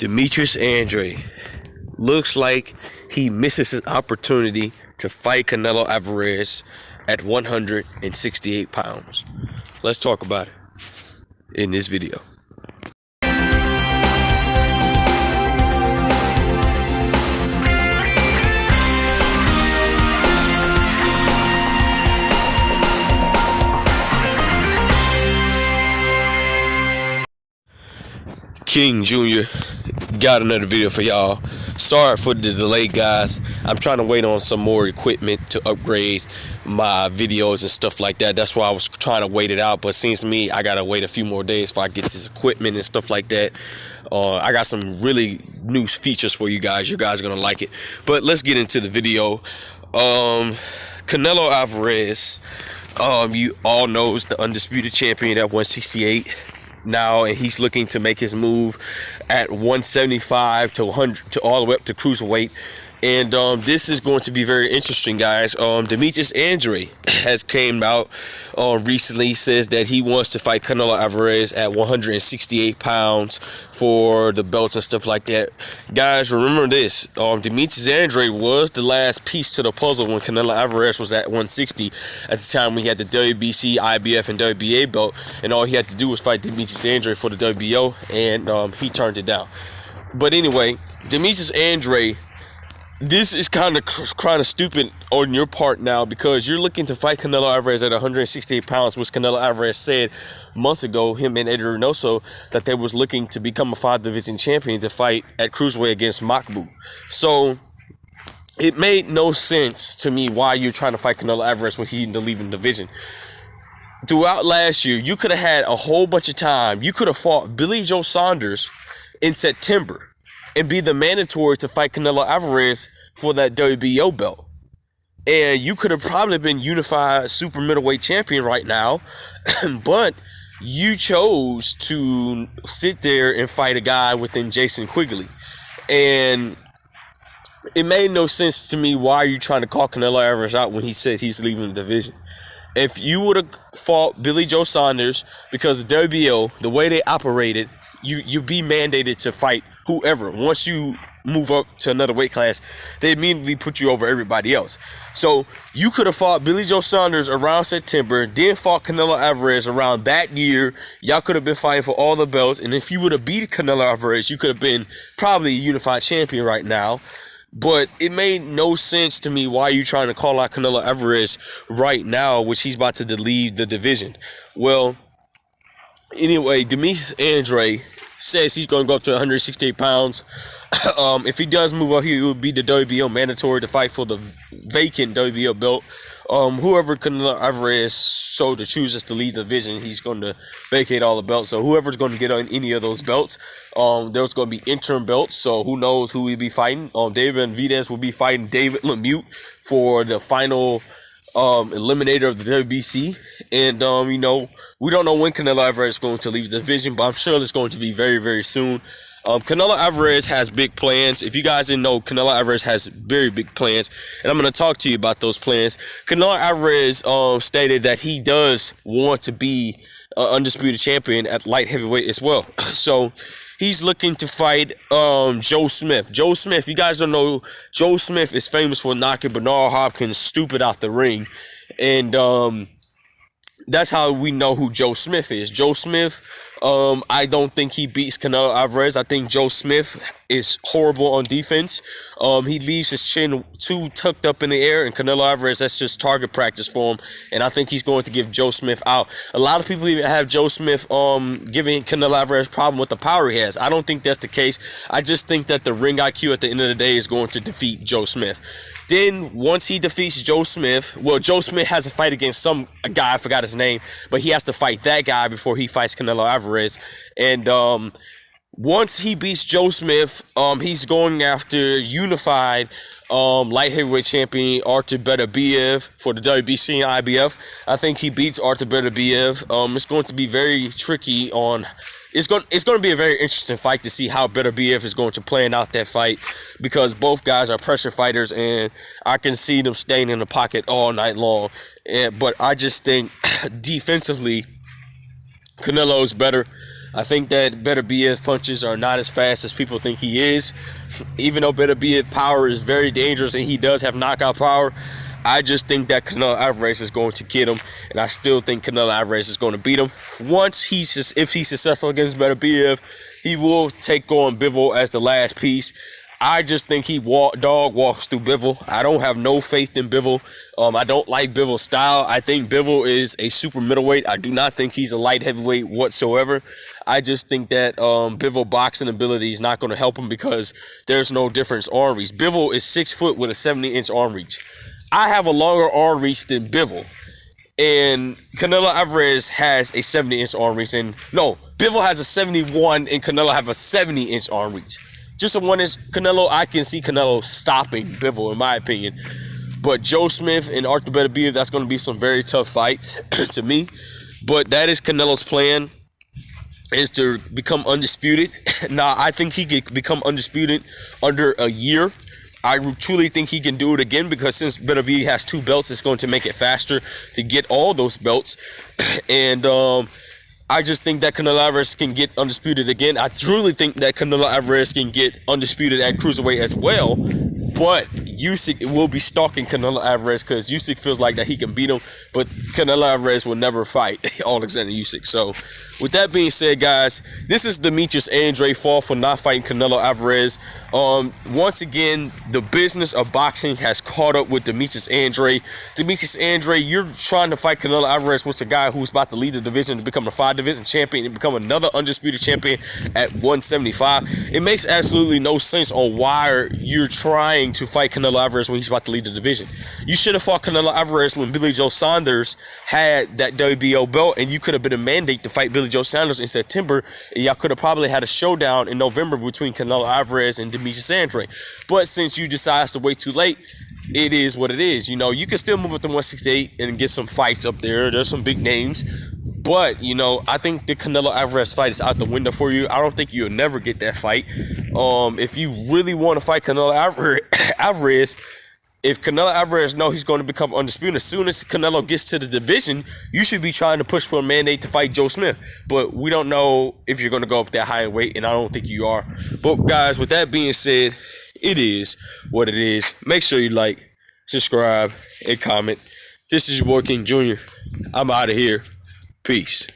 Demetrius Andrade looks like he misses his opportunity to fight Canelo Alvarez at 168 pounds. Let's talk about it in this video. King Jr. got another video for y'all. Sorry for the delay, guys. I'm trying to wait on some more equipment to upgrade my videos and stuff like that. That's why I was trying to wait it out, but it seems to me I gotta wait a few more days before I get this equipment and stuff like that. I got some really new features for you guys. You guys are gonna like it. But let's get into the video. Canelo Alvarez, you all know, is the undisputed champion at 168 now, and he's looking to make his move at 175 to 100 to all the way up to cruiserweight. And this is going to be very interesting, guys. Demetrius Andrade has came out recently, says that he wants to fight Canelo Alvarez at 168 pounds for the belts and stuff like that. Guys, remember this. Demetrius Andrade was the last piece to the puzzle when Canelo Alvarez was at 160. At the time, we had the WBC, IBF, and WBA belt, and all he had to do was fight Demetrius Andrade for the WBO, and he turned it down. But anyway, Demetrius Andrade, this is kind of stupid on your part now, because you're looking to fight Canelo Alvarez at 168 pounds, which Canelo Alvarez said months ago, him and Eddie Reynoso, that they was looking to become a 5-division champion to fight at cruiserweight against Makbu. So it made no sense to me why you're trying to fight Canelo Alvarez when he's in the leaving division. Throughout last year, you could have had a whole bunch of time. You could have fought Billy Joe Saunders in September and be the mandatory to fight Canelo Alvarez for that WBO belt. And you could have probably been unified super middleweight champion right now, but you chose to sit there and fight a guy within Jason Quigley. And it made no sense to me why you're trying to call Canelo Alvarez out when he said he's leaving the division. If you would have fought Billy Joe Saunders, because the WBO, the way they operated, you be mandated to fight whoever. Once you move up to another weight class, they immediately put you over everybody else. So you could have fought Billy Joe Saunders around September, then fought Canelo Alvarez around that year. Y'all could have been fighting for all the belts, and if you would have beat Canelo Alvarez, you could have been probably a unified champion right now. But it made no sense to me why you're trying to call out Canelo Alvarez right now, which he's about to leave the division. Well, anyway, Demetrius Andrade says he's going to go up to 168 pounds. If he does move up, he will be the WBO mandatory to fight for the vacant WBO belt. Whoever Canelo Alvarez so to chooses to lead the division, he's going to vacate all the belts. So whoever's going to get on any of those belts, there's going to be interim belts. So who knows who he'll be fighting? David Benavidez will be fighting David Lemieux for the final eliminator of the WBC. And we don't know when Canelo Alvarez is going to leave the division, but I'm sure it's going to be very, very soon. Canelo Alvarez has big plans. If you guys didn't know, Canelo Alvarez has very big plans, and I'm going to talk to you about those plans. Canelo Alvarez stated that he does want to be an undisputed champion at light heavyweight as well. So he's looking to fight Joe Smith. Joe Smith, you guys don't know, Joe Smith is famous for knocking Bernard Hopkins stupid out the ring. And that's how we know who Joe Smith is. Joe Smith, I don't think he beats Canelo Alvarez. I think Joe Smith is horrible on defense. He leaves his chin too tucked up in the air, and Canelo Alvarez, that's just target practice for him. And I think he's going to give Joe Smith out. A lot of people even have Joe Smith giving Canelo Alvarez a problem with the power he has. I don't think that's the case. I just think that the ring IQ at the end of the day is going to defeat Joe Smith. Then once he defeats Joe Smith, well, Joe Smith has a fight against a guy, I forgot his name, but he has to fight that guy before he fights Canelo Alvarez. And once he beats Joe Smith, he's going after unified light heavyweight champion Artur Beterbiev for the WBC and IBF. I think he beats Artur Beterbiev. It's going to be very tricky on it's going to be a very interesting fight to see how Beterbiev is going to plan out that fight, because both guys are pressure fighters, and I can see them staying in the pocket all night long. But I just think defensively, Canelo's better. I think that Better BF punches are not as fast as people think he is. Even though Better BF power is very dangerous and he does have knockout power, I just think that Canelo Alvarez is going to get him, and I still think Canelo Alvarez is going to beat him. If he's successful against Better BF, he will take on Bivol as the last piece. I just think he dog walks through Bivol. I don't have no faith in Bivol. I don't like Bivol's style. I think Bivol is a super middleweight. I do not think he's a light heavyweight whatsoever. I just think that Bivol boxing ability is not going to help him because there's no difference arm reach. Bivol is 6 foot with a 70-inch arm reach. I have a longer arm reach than Bivol, and Canelo Alvarez has a 70-inch arm reach. And no, Bivol has a 71, and Canelo have a 70-inch arm reach. Just a one-inch Canelo, I can see Canelo stopping Bivol, in my opinion. But Joe Smith and Arthur Beterbiev, that's going to be some very tough fights to me. But that is Canelo's plan, is to become undisputed. Now, I think he could become undisputed under a year. I truly think he can do it again because since Beterbiev has 2 belts, it's going to make it faster to get all those belts. And I just think that Canelo Alvarez can get undisputed again. I truly think that Canelo Alvarez can get undisputed at cruiserweight as well. But Usyk will be stalking Canelo Alvarez because Usyk feels like that he can beat him. But Canelo Alvarez will never fight Alexander Usyk. So with that being said, guys, this is Demetrius Andrade fault for not fighting Canelo Alvarez. Once again, the business of boxing has caught up with Demetrius Andrade. Demetrius Andrade, you're trying to fight Canelo Alvarez, which is a guy who's about to lead the division to become a 5-division champion and become another undisputed champion at 175. It makes absolutely no sense on why you're trying to fight Canelo Alvarez when he's about to lead the division. You should have fought Canelo Alvarez when Billy Joe Saunders had that WBO belt, and you could have been a mandate to fight Billy Joe Saunders in September, and y'all could have probably had a showdown in November between Canelo Alvarez and Demetrius Andrade. But since you decided to wait too late, it is what it is. You know, you can still move up to 168 and get some fights up there. There's some big names. But, you know, I think the Canelo Alvarez fight is out the window for you. I don't think you'll never get that fight. If you really want to fight Canelo Alvarez, if Canelo Alvarez knows he's going to become undisputed, as soon as Canelo gets to the division, you should be trying to push for a mandate to fight Joe Smith. But we don't know if you're going to go up that high in weight, and I don't think you are. But, guys, with that being said, it is what it is. Make sure you like, subscribe, and comment. This is your boy King Jr. I'm out of here. Peace.